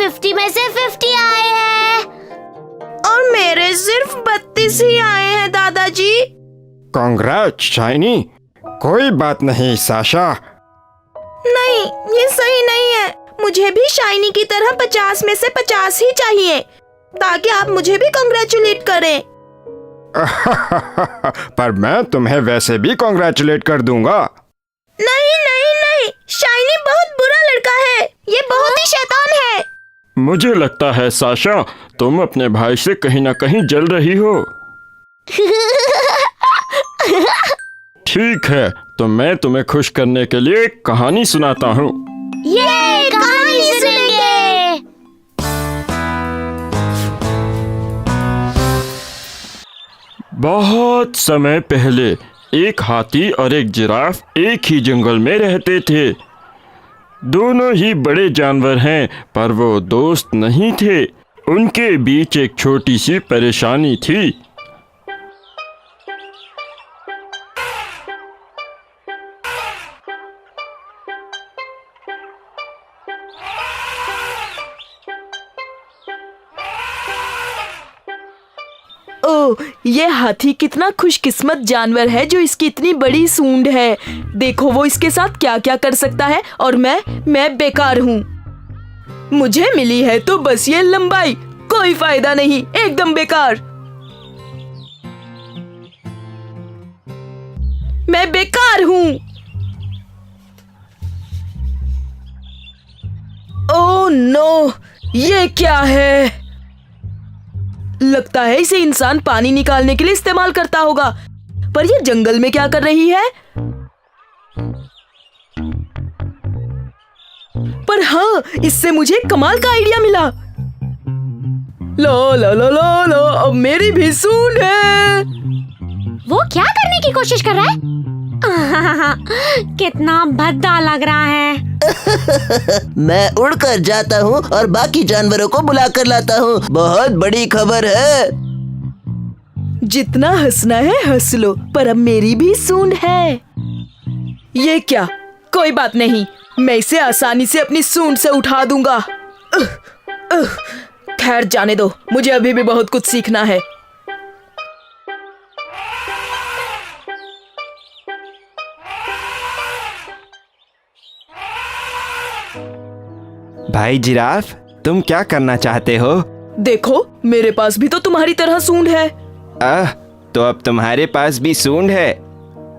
50 में से 50 आए हैं। और मेरे सिर्फ 32 ही आए हैं दादाजी। कांग्रेस शाइनी, कोई बात नहीं साशा। नहीं, ये सही नहीं है। मुझे भी शाइनी की तरह 50 में से 50 ही चाहिए, ताकि आप मुझे भी कांग्रेचुलेट करें। पर मैं तुम्हें वैसे भी कांग्रेचुलेट कर दूंगा। नहीं नहीं नहीं, शाइनी बहुत बुरा लड़का है। ये बहुत ही शैतान है। मुझे लगता है साशा, तुम अपने भाई से कहीं ना कहीं जल रही हो। ठीक है, तो मैं तुम्हें खुश करने के लिए एक कहानी सुनाता हूँ। ये कहानी सुनेंगे। बहुत समय पहले एक हाथी और एक जिराफ एक ही जंगल में रहते थे। दोनों ही बड़े जानवर हैं, पर वो दोस्त नहीं थे। उनके बीच एक छोटी सी परेशानी थी। ओह, ये हाथी कितना खुशकिस्मत जानवर है जो इसकी इतनी बड़ी सूंड है। देखो वो इसके साथ क्या क्या कर सकता है, और मैं बेकार हूँ। मुझे मिली है तो बस ये लंबाई, कोई फायदा नहीं, एकदम बेकार। मैं बेकार हूँ। ओह नो, ये क्या है? लगता है इसे इंसान पानी निकालने के लिए इस्तेमाल करता होगा, पर ये जंगल में क्या कर रही है? पर हाँ, इससे मुझे कमाल का आइडिया मिला। लो लो लो लो लो, अब मेरी भी सूंड है। वो क्या करने की कोशिश कर रहा है? कितना भद्दा लग रहा है। मैं उड़कर जाता हूँ और बाकी जानवरों को बुला कर लाता हूँ। बहुत बड़ी खबर है। जितना हंसना है हंस लो, पर अब मेरी भी सूंड है। ये क्या? कोई बात नहीं, मैं इसे आसानी से अपनी सूंड से उठा दूंगा। खैर जाने दो, मुझे अभी भी बहुत कुछ सीखना है। भाई जिराफ, तुम क्या करना चाहते हो? देखो, मेरे पास भी तो तुम्हारी तरह सूंड है। तो अब तुम्हारे पास भी सूंड है।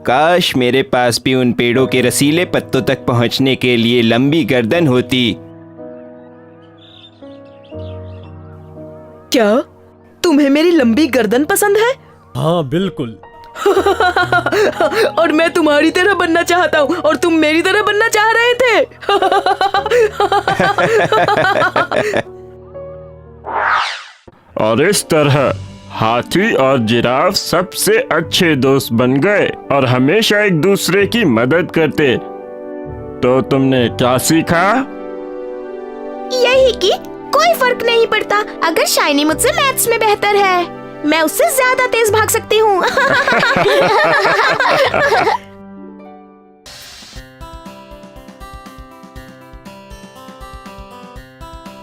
काश मेरे पास भी उन पेड़ों के रसीले पत्तों तक पहुंचने के लिए लंबी गर्दन होती। क्या तुम्हें मेरी लंबी गर्दन पसंद है? हाँ बिल्कुल। और मैं तुम्हारी तरह बनना चाहता हूँ, और तुम मेरी तरह बनना चाह रहे थे। और इस तरह हाथी और जिराफ सबसे अच्छे दोस्त बन गए और हमेशा एक दूसरे की मदद करते। तो तुमने क्या सीखा? यही कि कोई फर्क नहीं पड़ता अगर शाइनी मुझसे मैथ्स में बेहतर है। मैं उससे ज्यादा तेज भाग सकती हूँ।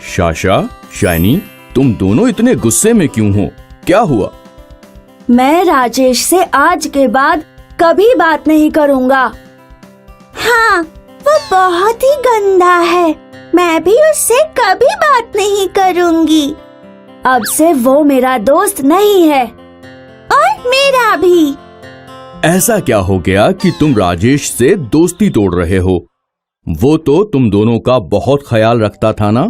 शाशा, शाइनी, तुम दोनों इतने गुस्से में क्यों हो? क्या हुआ? मैं राजेश से आज के बाद कभी बात नहीं करूँगा। हाँ, वो बहुत ही गंदा है। मैं भी उससे कभी बात नहीं करूँगी। अब से वो मेरा दोस्त नहीं है, और मेरा भी। ऐसा क्या हो गया कि तुम राजेश से दोस्ती तोड़ रहे हो? वो तो तुम दोनों का बहुत ख्याल रखता था ना।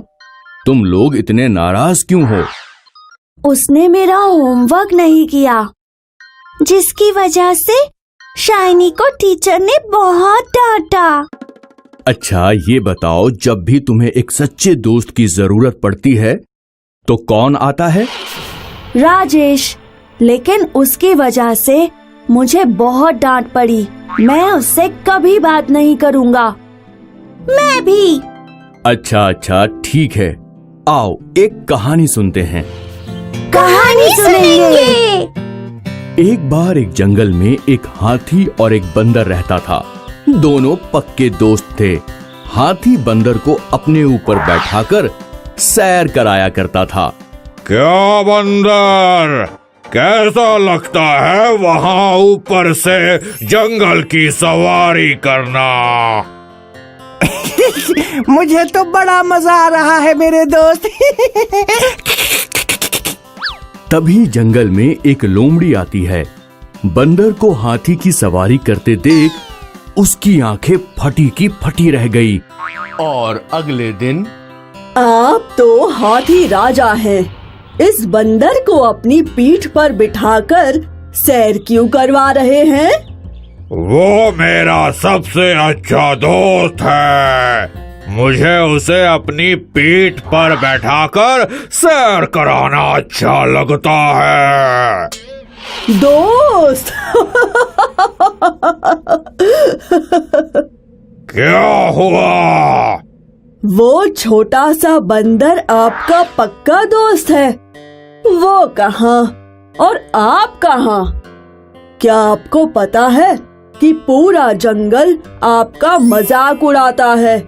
तुम लोग इतने नाराज क्यों हो? उसने मेरा होमवर्क नहीं किया, जिसकी वजह से शाइनी को टीचर ने बहुत डांटा। अच्छा ये बताओ, जब भी तुम्हें एक सच्चे दोस्त की जरूरत पड़ती है तो कौन आता है? राजेश। लेकिन उसकी वजह से मुझे बहुत डांट पड़ी। मैं उससे कभी बात नहीं करूँगा। मैं भी। अच्छा ठीक है, आओ एक कहानी सुनते हैं। कहानी सुनेंगे। एक बार एक जंगल में एक हाथी और एक बंदर रहता था। दोनों पक्के दोस्त थे। हाथी बंदर को अपने ऊपर बैठाकर सैर कराया करता था। क्या बंदर, कैसा लगता है वहाँ ऊपर से जंगल की सवारी करना? मुझे तो बड़ा मजा आ रहा है मेरे दोस्त। तभी जंगल में एक लोमड़ी आती है। बंदर को हाथी की सवारी करते देख उसकी आंखें फटी की फटी रह गई। और अगले दिन आप तो हाथी राजा हैं। इस बंदर को अपनी पीठ पर बिठाकर सैर क्यों करवा रहे हैं? वो मेरा सबसे अच्छा दोस्त है। मुझे उसे अपनी पीठ पर बैठाकर सैर कराना अच्छा लगता है। दोस्त क्या हुआ? वो छोटा सा बंदर आपका पक्का दोस्त है। वो कहाँ और आप कहाँ? क्या आपको पता है कि पूरा जंगल आपका मजाक उड़ाता है?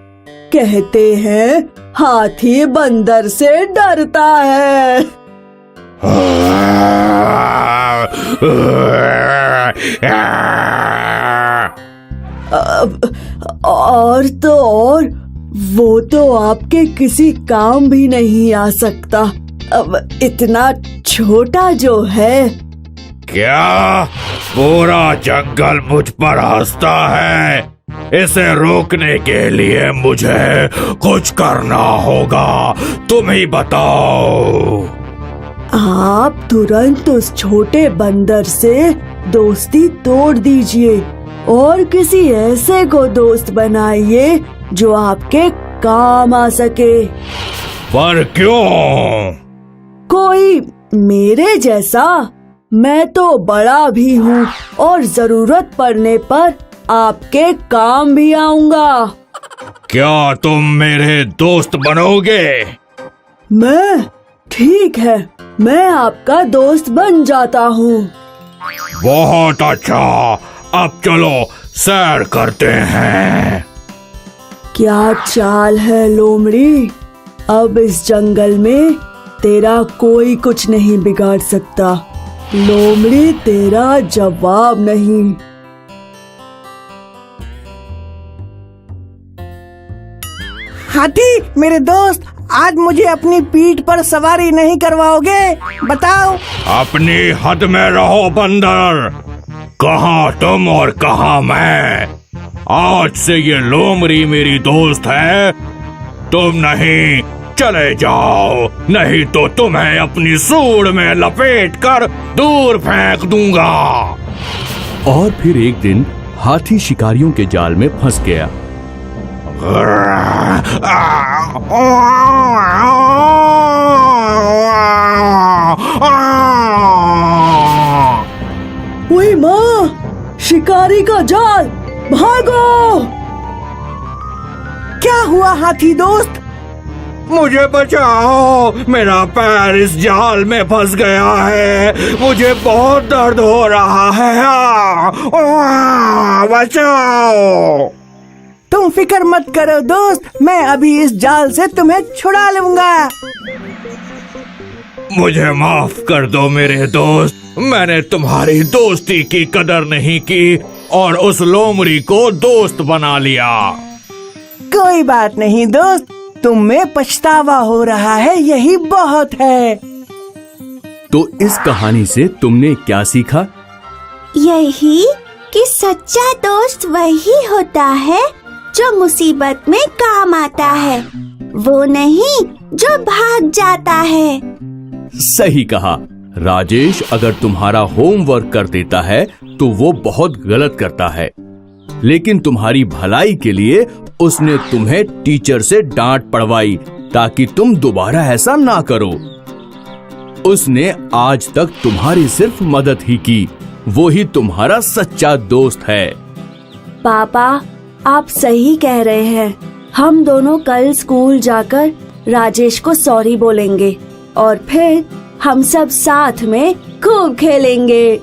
कहते हैं हाथी बंदर से डरता है। और तो और वो तो आपके किसी काम भी नहीं आ सकता। अब इतना छोटा जो है। क्या पूरा जंगल मुझ पर हंसता है? इसे रोकने के लिए मुझे कुछ करना होगा। तुम ही बताओ। आप तुरंत उस छोटे बंदर से दोस्ती तोड़ दीजिए और किसी ऐसे को दोस्त बनाइए जो आपके काम आ सके। पर क्यों? कोई मेरे जैसा। मैं तो बड़ा भी हूँ और जरूरत पड़ने पर आपके काम भी आऊंगा। क्या तुम मेरे दोस्त बनोगे? मैं? ठीक है, मैं आपका दोस्त बन जाता हूँ। बहुत अच्छा, अब चलो सैर करते हैं। क्या चाल है लोमड़ी। अब इस जंगल में तेरा कोई कुछ नहीं बिगाड़ सकता। लोमड़ी तेरा जवाब नहीं। हाथी मेरे दोस्त, आज मुझे अपनी पीठ पर सवारी नहीं करवाओगे? बताओ। अपनी हद में रहो बंदर। कहाँ तुम और कहाँ मैं? आज से ये लोमड़ी मेरी दोस्त है, तुम नहीं। चले जाओ, नहीं तो तुम्हें अपनी सूंड में लपेट कर दूर फेंक दूंगा। और फिर एक दिन हाथी शिकारियों के जाल में फंस गया। ओए माँ, शिकारी का जाल, भागो। क्या हुआ हाथी दोस्त? मुझे बचाओ, मेरा पैर इस जाल में फंस गया है। मुझे बहुत दर्द हो रहा है। बचाओ। तुम फिक्र मत करो दोस्त, मैं अभी इस जाल से तुम्हें छुड़ा लूंगा। मुझे माफ कर दो मेरे दोस्त, मैंने तुम्हारी दोस्ती की कदर नहीं की और उस लोमड़ी को दोस्त बना लिया। कोई बात नहीं दोस्त, तुम में पछतावा हो रहा है, यही बहुत है। तो इस कहानी से तुमने क्या सीखा? यही कि सच्चा दोस्त वही होता है जो मुसीबत में काम आता है, वो नहीं जो भाग जाता है। सही कहा। राजेश अगर तुम्हारा होमवर्क कर देता है तो वो बहुत गलत करता है, लेकिन तुम्हारी भलाई के लिए उसने तुम्हें टीचर से डांट पड़वाई ताकि तुम दोबारा ऐसा ना करो। उसने आज तक तुम्हारी सिर्फ मदद ही की, वो ही तुम्हारा सच्चा दोस्त है। पापा, आप सही कह रहे हैं। हम दोनों कल स्कूल जाकर राजेश को सॉरी बोलेंगे और फिर हम सब साथ में खूब खेलेंगे।